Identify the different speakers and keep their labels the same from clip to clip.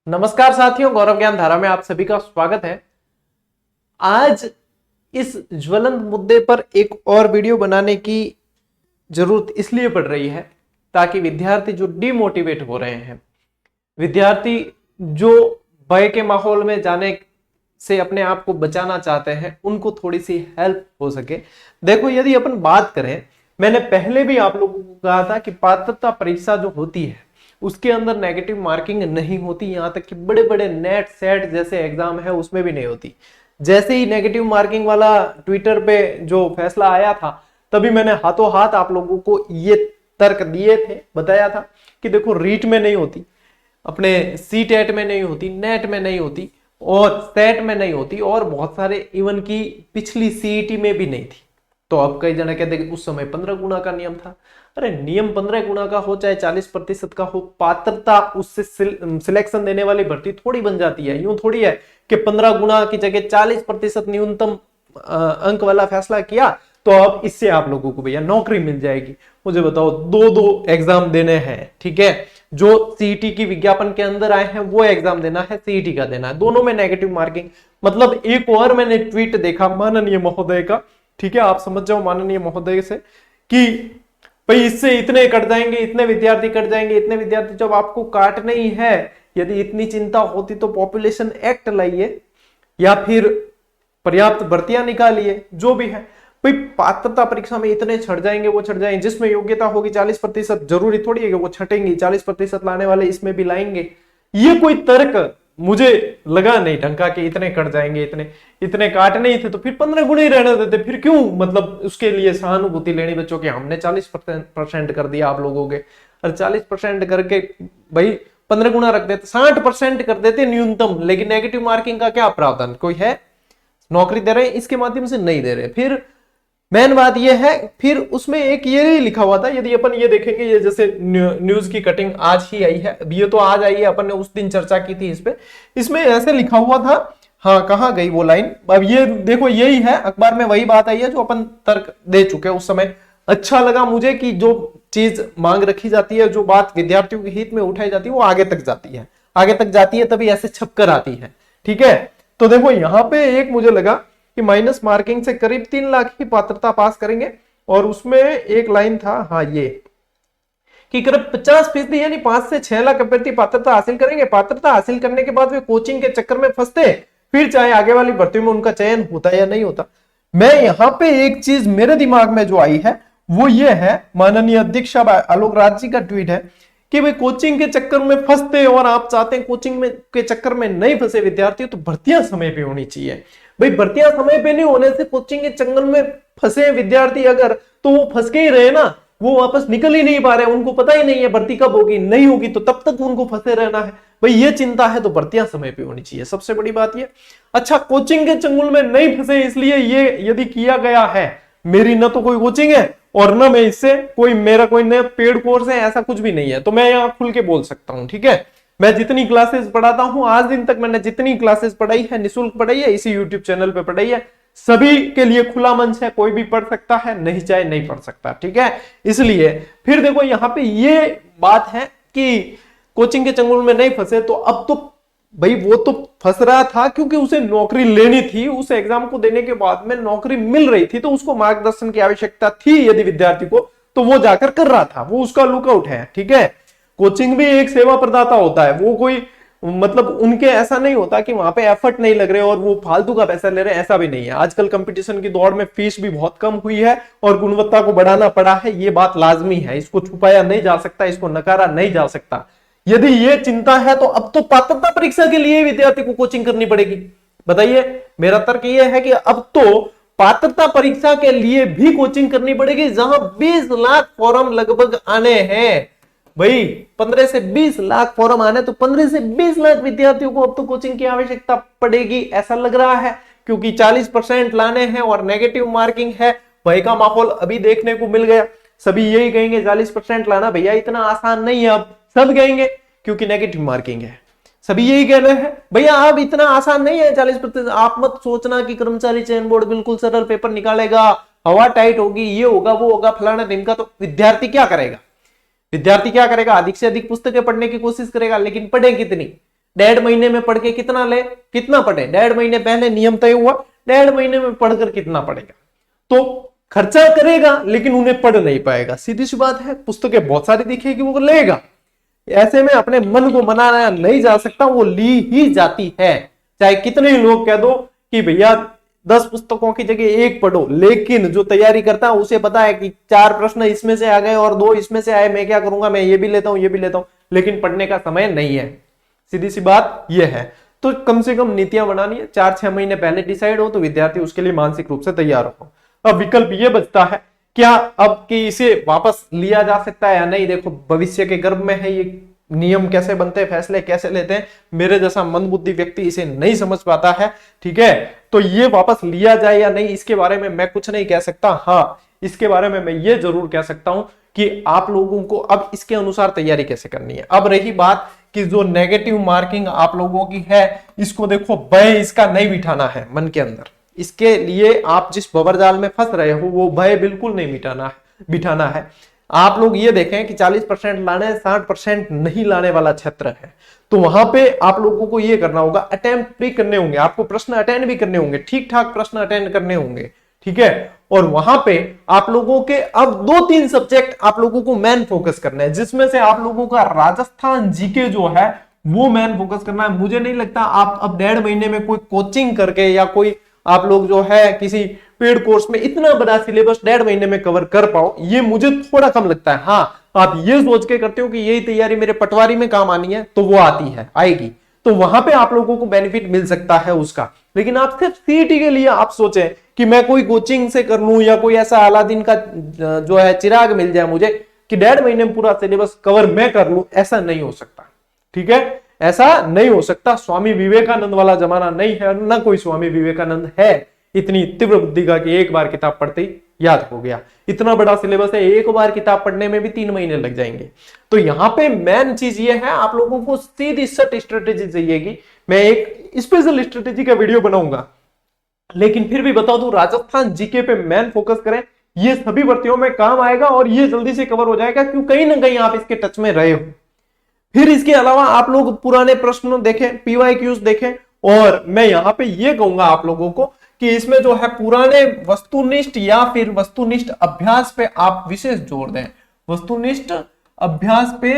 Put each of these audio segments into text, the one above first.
Speaker 1: नमस्कार साथियों, गौरव ज्ञान धारा में आप सभी का स्वागत है। आज इस ज्वलंत मुद्दे पर एक और वीडियो बनाने की जरूरत इसलिए पड़ रही है ताकि विद्यार्थी जो डिमोटिवेट हो रहे हैं, विद्यार्थी जो भय के माहौल में जाने से अपने आप को बचाना चाहते हैं, उनको थोड़ी सी हेल्प हो सके। देखो, यदि अपन बात करें, मैंने पहले भी आप लोगों को कहा था कि पात्रता परीक्षा जो होती है उसके अंदर नेगेटिव मार्किंग नहीं होती। यहां तक कि बड़े बड़े नेट सेट जैसे एग्जाम है उसमें भी नहीं होती। जैसे ही नेगेटिव मार्किंग वाला ट्विटर पे जो फैसला आया था, तभी मैंने हाथों हाथ आप लोगों को ये तर्क दिए थे, बताया था कि देखो, रीट में नहीं होती, अपने सी टेट में नहीं होती, नेट में नहीं होती और सेट में नहीं होती, और बहुत सारे इवन की पिछली सीईटी में भी नहीं थी। तो अब कई जने कहते हैं उस समय 15 गुना का नियम था। अरे नियम 15 गुना का हो चाहे 40% का हो, पात्रता उससे सिलेक्शन देने वाली भर्ती थोड़ी बन जाती है। यूं थोड़ी है कि 15 गुना की जगह 40% न्यूनतम अंक वाला फैसला किया तो अब इससे आप लोगों को भैया नौकरी मिल जाएगी। मुझे बताओ, दो एग्जाम देने हैं, ठीक है, जो सीईटी की विज्ञापन के अंदर आए हैं वो एग्जाम देना है, सीईटी का देना है, दोनों में नेगेटिव मार्किंग। मतलब एक और मैंने ट्वीट देखा माननीय महोदय का, ठीक है, आप समझ जाओ माननीय महोदय से, कि भाई इससे इतने कट जाएंगे, इतने विद्यार्थी कट जाएंगे, इतने विद्यार्थी। जब आपको काटना ही है, यदि इतनी चिंता होती तो पॉपुलेशन एक्ट लाइए या फिर पर्याप्त भर्तियां निकालिए, जो भी है। भाई पात्रता परीक्षा में इतने छट जाएंगे, वो छट जाएंगे, जिसमें योग्यता होगी 40%, जरूरी थोड़ी है कि वो छटेंगे, 40% लाने वाले इसमें भी लाएंगे। ये कोई तर्क मुझे लगा नहीं ढंग का कि इतने कट जाएंगे, इतने काटने ही थे तो फिर 15 गुणे ही रहने देते। फिर क्यों मतलब उसके लिए सहानुभूति लेनी बच्चों की? हमने 40% कर दिया आप लोगों के, और 40% करके भाई 15 गुना रख देते, 60% कर देते न्यूनतम। लेकिन नेगेटिव मार्किंग का क्या प्रावधान? कोई है? नौकरी दे रहे हैं इसके माध्यम से? नहीं दे रहे। फिर मेन बात यह है, फिर उसमें एक ये लिखा हुआ था, यदि अपन ये देखेंगे, ये जैसे न्यूज की कटिंग आज ही आई है, ये तो आज आई है, अपन ने उस दिन चर्चा की थी इस पे। इसमें ऐसे लिखा हुआ था, हाँ कहाँ गई वो लाइन? अब ये देखो, यही है, अखबार में वही बात आई है जो अपन तर्क दे चुके हैं उस समय। अच्छा लगा मुझे कि जो चीज मांग रखी जाती है, जो बात विद्यार्थियों के हित में उठाई जाती है, वो आगे तक जाती है, आगे तक जाती है, तभी ऐसे छपकर आती है, ठीक है। तो देखो यहाँ पे एक मुझे लगा कि माइनस मार्किंग से करीब 3 लाख की पात्रता पास करेंगे, और उसमें एक लाइन था, हाँ ये, कि करीब 50% यानी 5 से 6 लाख अभ्यर्थी पात्रता हासिल करेंगे। पात्रता हासिल करने के बाद वे कोचिंग के चक्कर में फंसते, फिर चाहे आगे वाली भर्ती में उनका चयन होता या नहीं होता। मैं यहाँ पे एक चीज मेरे दिमाग में जो आई है वो ये है, माननीय अध्यक्ष आलोक राज जी का ट्वीट है कि भाई कोचिंग के चक्कर में फंसते और आप चाहते हैं कोचिंग में के चक्कर में नहीं फंसे विद्यार्थी, तो भर्तियां समय पे होनी चाहिए। भाई भर्तियां समय पे नहीं होने से कोचिंग के चंगल में फंसे विद्यार्थी अगर, तो वो फंस के ही रहे ना, वो वापस निकल ही नहीं पा रहे, उनको पता ही नहीं है भर्ती कब होगी, नहीं होगी तो तब तक उनको फंसे रहना है। भाई ये चिंता है तो भर्तियां समय पे होनी चाहिए, सबसे बड़ी बात ये। अच्छा, कोचिंग के चंगुल में नहीं फंसे इसलिए ये यदि किया गया है, मेरी ना तो कोई कोचिंग है और ना मैं इससे कोई मेरा कोई नया पेड कोर्स है, ऐसा कुछ भी नहीं है, तो मैं यहाँ खुल के बोल सकता हूँ, ठीक है। मैं जितनी क्लासेस पढ़ाता हूं, आज दिन तक मैंने जितनी क्लासेस पढ़ाई है, निःशुल्क पढ़ाई है, इसी यूट्यूब चैनल पे पढ़ाई है, सभी के लिए खुला मंच है, कोई भी पढ़ सकता है, नहीं चाहे नहीं पढ़ सकता, ठीक है। इसलिए फिर देखो यहाँ पे ये बात है कि कोचिंग के चंगुल में नहीं फंसे, तो अब तो भाई वो तो फंस रहा था क्योंकि उसे नौकरी लेनी थी, उस एग्जाम को देने के बाद में नौकरी मिल रही थी, तो उसको मार्गदर्शन की आवश्यकता थी यदि विद्यार्थी को, तो वो जाकर कर रहा था, वो उसका लुकआउट है, ठीक है। कोचिंग भी एक सेवा प्रदाता होता है, वो कोई मतलब उनके ऐसा नहीं होता कि वहां पे एफर्ट नहीं लग रहे और वो फालतू का पैसा ले रहे हैं, ऐसा भी नहीं है। आजकल कंपटीशन की दौड़ में फीस भी बहुत कम हुई है और गुणवत्ता को बढ़ाना पड़ा है, ये बात लाजमी है, इसको छुपाया नहीं जा सकता, इसको नकारा नहीं जा सकता। यदि ये चिंता है तो अब तो पात्रता परीक्षा के लिए विद्यार्थी को कोचिंग करनी पड़ेगी। बताइए, मेरा तर्क यह है कि अब तो पात्रता परीक्षा के लिए भी कोचिंग करनी पड़ेगी, जहां 20 लाख फॉर्म लगभग आने हैं। भाई 15 से 20 लाख फॉर्म आने, तो 15 से 20 लाख विद्यार्थियों को अब तो कोचिंग की आवश्यकता पड़ेगी, ऐसा लग रहा है, क्योंकि 40% लाने हैं और नेगेटिव मार्किंग है। भय का माहौल अभी देखने को मिल गया, सभी यही कहेंगे 40% लाना भैया इतना आसान नहीं है, अब सब कहेंगे क्योंकि नेगेटिव मार्किंग है, सभी यही कहना है भैया अब इतना आसान नहीं है 40%। आप मत सोचना कि कर्मचारी चयन बोर्ड बिल्कुल सरल पेपर निकालेगा, हवा टाइट होगी, ये होगा वो होगा फलाना ढिमका। तो विद्यार्थी क्या करेगा? विद्यार्थी क्या करेगा? अधिक से अधिक पुस्तकें पढ़ने की कोशिश करेगा, लेकिन पढ़े कितनी? डेढ़ महीने में पढ़ के कितना पढ़े, डेढ़ महीने पहले नियम तय हुआ, डेढ़ महीने में पढ़कर कितना पढ़ेगा, तो खर्चा करेगा लेकिन उन्हें पढ़ नहीं पाएगा। सीधी सी बात है, पुस्तकें बहुत सारी दिखेगी वो लेगा, ऐसे में अपने मन को मनाया नहीं जा सकता, वो ली ही जाती है। चाहे कितने ही लोग कह दो कि भैया 10 पुस्तकों की जगह एक पढ़ो, लेकिन जो तैयारी करता है उसे पता है कि 4 प्रश्न इसमें से आ गए और 2 इसमें से आए, मैं क्या करूंगा, मैं ये भी लेता हूं, ये भी लेता हूं, लेकिन पढ़ने का समय नहीं है। सीधी सी बात यह है। तो कम से कम नीतियां बनानी है, 4-6 महीने पहले डिसाइड हो तो विद्यार्थी उसके लिए मानसिक रूप से तैयार हो। अब विकल्प ये बचता है क्या अब कि इसे वापस लिया जा सकता है या नहीं। देखो भविष्य के गर्भ में है, ये नियम कैसे बनते हैं, फैसले कैसे लेते हैं, मेरे जैसा मंदबुद्धि व्यक्ति इसे नहीं समझ पाता है। ठीक है, तो ये वापस लिया जाए या नहीं, इसके बारे में मैं कुछ नहीं कह सकता। हाँ, इसके बारे में मैं ये जरूर कह सकता हूं कि आप लोगों को अब इसके अनुसार तैयारी कैसे करनी है। अब रही बात कि जो नेगेटिव मार्किंग आप लोगों की है, इसको देखो भय इसका नहीं बिठाना है मन के अंदर। इसके लिए आप जिस बबरजाल में फंस रहे हो वो भय बिल्कुल नहीं बिठाना है। आप लोग ये देखें कि 40% लाने 60% नहीं लाने वाला क्षेत्र है, तो वहां पे आप लोगों को ये करना होगा, अटेम्प्ट भी करने होंगे, आपको प्रश्न अटेंड भी करने होंगे, ठीक ठाक प्रश्न अटेंड करने होंगे। ठीक है, और वहां पे आप लोगों के अब 2-3 सब्जेक्ट आप लोगों को मेन फोकस करना है, जिसमें से आप लोगों का राजस्थान जीके जो है वो मेन फोकस करना है। मुझे नहीं लगता आप अब 1.5 महीने में कोई कोचिंग करके या कोई आप लोग जो है किसी पेड कोर्स में इतना बड़ा सिलेबस 1.5 महीने में कवर कर पाओ, ये मुझे थोड़ा कम लगता है। हाँ, आप ये सोच के करते हो कि यही तैयारी मेरे पटवारी में काम आनी है, तो वो आती है, आएगी, तो वहां पे आप लोगों को बेनिफिट मिल सकता है उसका। लेकिन आप सिर्फ सीईटी के लिए आप सोचें कि मैं कोई कोचिंग से कर लूं या कोई ऐसा अलादीन का जो है चिराग मिल जाए मुझे कि 1.5 महीने में पूरा सिलेबस कवर मैं कर लूं, ऐसा नहीं हो सकता। ठीक है, ऐसा नहीं हो सकता। स्वामी विवेकानंद वाला जमाना नहीं है, ना कोई स्वामी विवेकानंद है इतनी तीव्र बुद्धि का कि एक बार किताब पढ़ते ही याद हो गया। इतना बड़ा सिलेबस है, एक बार किताब पढ़ने में भी 3 महीने लग जाएंगे। तो यहां पे मेन चीज ये है, आप लोगों को सीधी सट स्ट्रेटेजी चाहिएगी। मैं एक स्पेशल स्ट्रेटेजी का वीडियो बनाऊंगा, लेकिन फिर भी बता दूं, राजस्थान जीके पे मेन फोकस करें, ये सभी भर्तियों में काम आएगा और ये जल्दी से कवर हो जाएगा, क्यों कहीं ना कहीं आप इसके टच में रहे हो। फिर इसके अलावा आप लोग पुराने प्रश्न देखें, पीवाईक्यूज देखें, और मैं यहां पे ये कहूंगा आप लोगों को कि इसमें जो है पुराने वस्तुनिष्ठ या फिर वस्तुनिष्ठ अभ्यास पे आप विशेष जोर दें, वस्तुनिष्ठ अभ्यास पे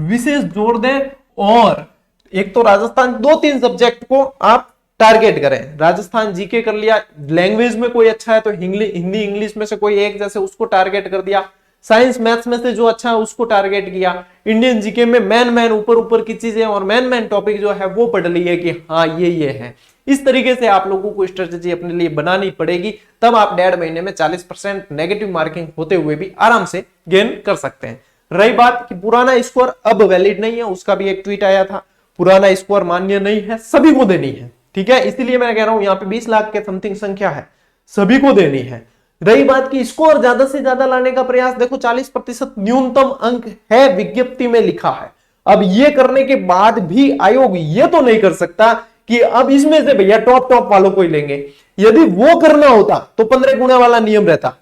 Speaker 1: विशेष जोर दें। और एक तो राजस्थान 2-3 सब्जेक्ट को आप टारगेट करें। राजस्थान जीके कर लिया, लैंग्वेज में कोई अच्छा है तो हिंदी इंग्लिश में से कोई एक जैसे उसको टारगेट कर दिया, साइंस मैथ्स में से जो अच्छा है उसको टारगेट किया, इंडियन जीके में मैन ऊपर की चीजें और मैन टॉपिक जो है वो पढ़ लिए कि हाँ ये है। इस तरीके से आप लोगों को स्ट्रेटेजी अपने लिए बनानी पड़ेगी, तब आप 1.5 महीने में 40% नेगेटिव मार्किंग होते हुए भी आराम से गेन कर सकते हैं। रही बात कि पुराना स्कोर अब वैलिड नहीं है, उसका भी एक ट्वीट आया था, पुराना स्कोर मान्य नहीं है, सभी को देनी है। ठीक है, इसीलिए मैं कह रहा हूं यहाँ पे 20 लाख के समथिंग संख्या है, सभी को देनी है। रही बात की स्कोर ज्यादा से ज्यादा लाने का प्रयास, देखो 40% न्यूनतम अंक है, विज्ञप्ति में लिखा है। अब ये करने के बाद भी आयोग ये तो नहीं कर सकता कि अब इसमें से भैया टॉप वालों को ही लेंगे। यदि वो करना होता तो 15 गुना वाला नियम रहता।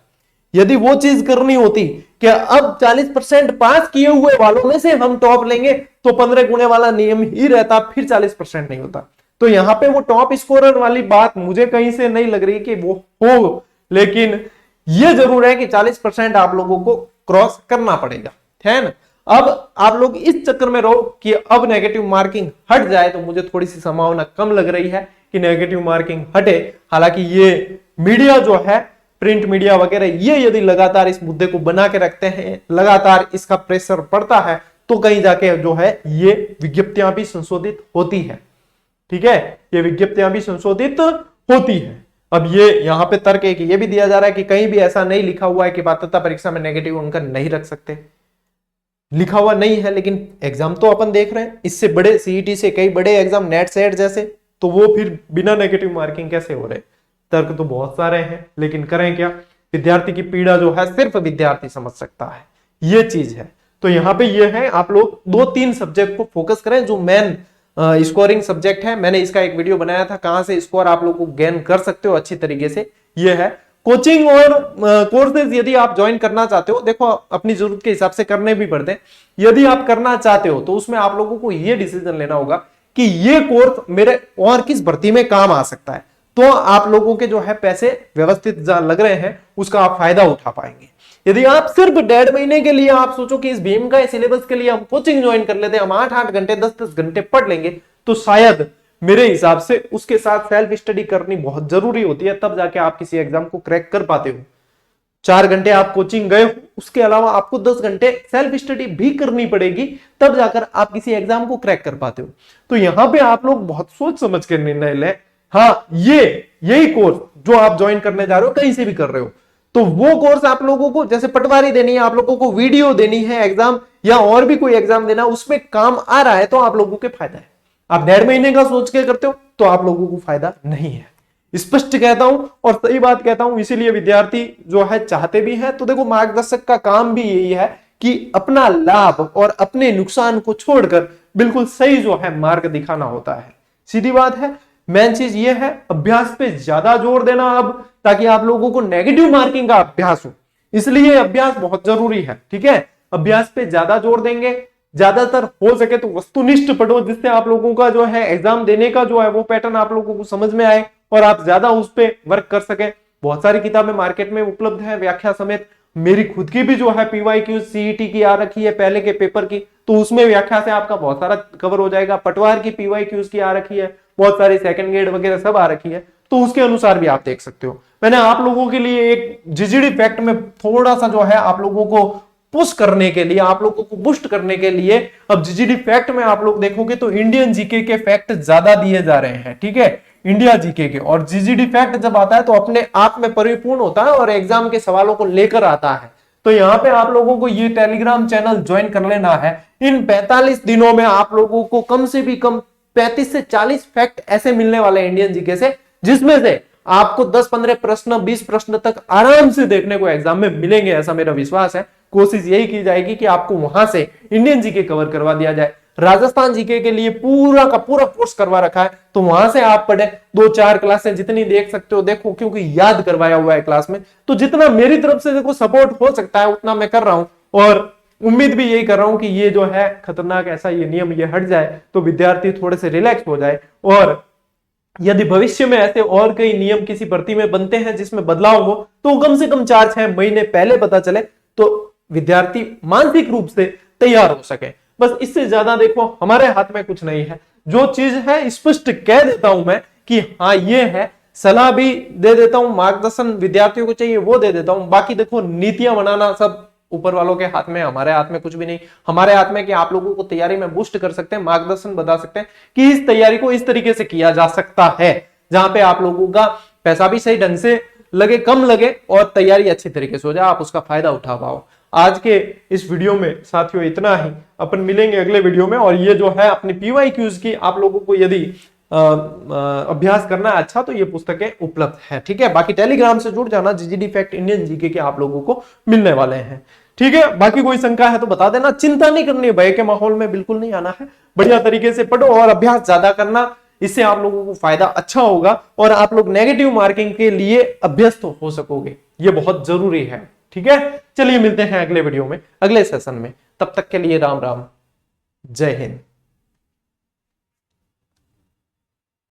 Speaker 1: यदि वो चीज करनी होती कि अब 40% पास किए हुए वालों में से हम टॉप लेंगे, तो 15 गुने वाला नियम ही रहता, फिर 40% नहीं होता। तो यहां पे वो टॉप स्कोरर वाली बात मुझे कहीं से नहीं लग रही कि वो हो, लेकिन ये जरूर है कि 40% आप लोगों को क्रॉस करना पड़ेगा, है ना। अब आप लोग इस चक्कर में रहो कि अब नेगेटिव मार्किंग हट जाए, तो मुझे थोड़ी सी संभावना कम लग रही है कि नेगेटिव मार्किंग हटे। हालांकि ये मीडिया जो है, प्रिंट मीडिया वगैरह, ये यदि लगातार इस मुद्दे को बना के रखते हैं, लगातार इसका प्रेशर पड़ता है, तो कहीं जाके जो है ये विज्ञप्तियां भी संशोधित होती है। ठीक है, ये विज्ञप्तियां भी संशोधित होती है। अब ये यहां पे तर्क है कि ये भी दिया जा रहा है कि कहीं भी ऐसा नहीं लिखा हुआ है कि पात्रता परीक्षा में नेगेटिव अंक नहीं रख सकते, लिखा हुआ नहीं है, लेकिन एग्जाम तो अपन देख रहे हैं। इससे बड़े सीईटी से कई बड़े एग्जाम, नेट सेट जैसे, तो वो फिर बिना नेगेटिव मार्किंग कैसे हो रहे। तर्क तो बहुत सारे हैं, लेकिन करें क्या, विद्यार्थी की पीड़ा जो है सिर्फ विद्यार्थी समझ सकता है, ये चीज है। तो यहाँ पे ये है, आप लोग 2-3 सब्जेक्ट को फोकस करें जो मेन स्कोरिंग सब्जेक्ट है। मैंने इसका एक वीडियो बनाया था, कहां से स्कोर आप लोग को गेन कर सकते हो अच्छी तरीके से, ये है। कोचिंग और कोर्सेज यदि आप ज्वाइन करना चाहते हो, देखो अपनी जरूरत के हिसाब से करने भी पड़ते हैं। यदि आप करना चाहते हो तो उसमें आप लोगों को यह डिसीजन लेना होगा कि ये कोर्स मेरे और किस भर्ती में काम आ सकता है, तो आप लोगों के जो है पैसे व्यवस्थित लग रहे हैं उसका आप फायदा उठा पाएंगे। यदि आप सिर्फ 1.5 महीने के लिए आप सोचो कि इस भीम का सिलेबस के लिए हम कोचिंग ज्वाइन कर लेते हैं, हम 8-8 घंटे 10-10 घंटे पढ़ लेंगे, तो शायद मेरे हिसाब से उसके साथ सेल्फ स्टडी करनी बहुत जरूरी होती है, तब जाके आप किसी एग्जाम को क्रैक कर पाते हो। 4 घंटे आप कोचिंग गए हो, उसके अलावा आपको 10 घंटे सेल्फ स्टडी भी करनी पड़ेगी, तब जाकर आप किसी एग्जाम को क्रैक कर पाते हो। तो यहां पे आप लोग बहुत सोच समझ कर निर्णय लें। हाँ, यही कोर्स जो आप ज्वाइन करने जा रहे हो, कहीं से भी कर रहे हो, तो वो कोर्स आप लोगों को, जैसे पटवारी देनी है, आप लोगों को वीडियो देनी है एग्जाम, या और भी कोई एग्जाम देना, उसमें काम आ रहा है तो आप लोगों के फायदा है। आप 1.5 महीने का सोच के करते हो तो आप लोगों को फायदा नहीं है। स्पष्ट कहता हूं और सही बात कहता हूं, इसीलिए विद्यार्थी जो है चाहते भी है। तो देखो, मार्गदर्शक का काम भी यही है कि अपना लाभ और अपने नुकसान को छोड़कर बिल्कुल सही जो है मार्ग दिखाना होता है। सीधी बात है। मेन चीज ये है, अभ्यास पे ज्यादा जोर देना अब, ताकि आप लोगों को नेगेटिव मार्किंग का अभ्यास हो, इसलिए अभ्यास बहुत जरूरी है। ठीक है, अभ्यास पे ज्यादा जोर देंगे, ज्यादातर हो सके तो वस्तुनिष्ठ पढ़ो, जिससे आप लोगों का जो है एग्जाम देने का जो है वो पैटर्न आप लोगों को समझ में आए और आप ज्यादा उस पर वर्क कर सके। बहुत सारी किताबें मार्केट में उपलब्ध है व्याख्या समेत। मेरी खुद की भी जो है PYQ CET की आ रखी है पहले के पेपर की, तो उसमें व्याख्या से आपका बहुत सारा कवर हो जाएगा। पटवार की PYQs की आ रखी है, बहुत सारी सेकंड ग्रेड वगैरह सब आ रखी है, तो उसके अनुसार भी आप देख सकते हो। मैंने आप लोगों के लिए एक GGD फैक्ट में थोड़ा सा जो है आप लोगों को पुश करने के लिए, आप लोगों को बुस्ट करने के लिए, अब GGD फैक्ट में आप लोग देखोगे तो इंडियन जीके के फैक्ट ज्यादा दिए जा रहे हैं। ठीक है, इंडिया जीके के, और GGD फैक्ट जब आता है तो अपने आप में परिपूर्ण होता है और एग्जाम के सवालों को लेकर आता है। तो यहाँ पे आप लोगों को ये टेलीग्राम चैनल ज्वाइन कर लेना है। इन 45 दिनों में आप लोगों को कम से भी कम 35 से 40 फैक्ट ऐसे मिलने वाले इंडियन जीके से, जिसमें से आपको 10-15 प्रश्न 20 प्रश्न तक आराम से देखने को एग्जाम में मिलेंगे, ऐसा मेरा विश्वास है। कोशिश यही की जाएगी कि आपको वहां से इंडियन जीके कवर करवा दिया जाए। राजस्थान जीके के लिए पूरा का पूरा कोर्स करवा रखा है, तो वहां से आप पढ़े, 2-4 क्लासें जितनी देख सकते हो देखो, क्योंकि याद करवाया हुआ है क्लास में। तो जितना मेरी तरफ से देखो सपोर्ट हो सकता है उतना मैं कर रहा हूं, और उम्मीद भी यही कर रहा हूं कि ये जो है खतरनाक ऐसा ये नियम ये हट जाए, तो विद्यार्थी थोड़े से रिलैक्स हो जाए। और यदि भविष्य में ऐसे और कई नियम किसी भर्ती में बनते हैं जिसमें बदलाव हो, तो कम से कम 4-6 महीने पहले पता चले, तो विद्यार्थी मानसिक रूप से तैयार हो सके। बस इससे ज्यादा देखो हमारे हाथ में कुछ नहीं है। जो चीज है स्पष्ट कह देता हूं मैं कि हाँ ये है, सलाह भी दे देता हूं, मार्गदर्शन विद्यार्थियों को चाहिए वो दे देता हूं। बाकी देखो नीतियां बनाना सब ऊपर वालों के हाथ में, हमारे हाथ में कुछ भी नहीं। हमारे हाथ में कि आप लोगों को तैयारी में बूस्ट कर सकते हैं, मार्गदर्शन बता सकते हैं कि इस तैयारी को इस तरीके से किया जा सकता है, जहां पे आप लोगों का पैसा भी सही ढंग से लगे, कम लगे, और तैयारी अच्छी तरीके से हो जाए, आप उसका फायदा उठा पाओ। आज के इस वीडियो में साथियों इतना ही। अपन मिलेंगे अगले वीडियो में, और ये जो है अपनी PYQs की आप लोगों को यदि अभ्यास करना है अच्छा, तो ये पुस्तकें उपलब्ध है। ठीक है, बाकी टेलीग्राम से जुड़ जाना, GGD फैक्ट इंडियन जीके के आप लोगों को मिलने वाले हैं। ठीक है, बाकी कोई शंका है तो बता देना। चिंता नहीं करनी, भय के माहौल में बिल्कुल नहीं आना है, बढ़िया तरीके से पढ़ो और अभ्यास ज्यादा करना, इससे आप लोगों को फायदा अच्छा होगा और आप लोग नेगेटिव मार्किंग के लिए अभ्यस्त हो सकोगे, ये बहुत जरूरी है। ठीक है, चलिए मिलते हैं अगले वीडियो में, अगले सेशन में। तब तक के लिए राम राम, जय हिंद।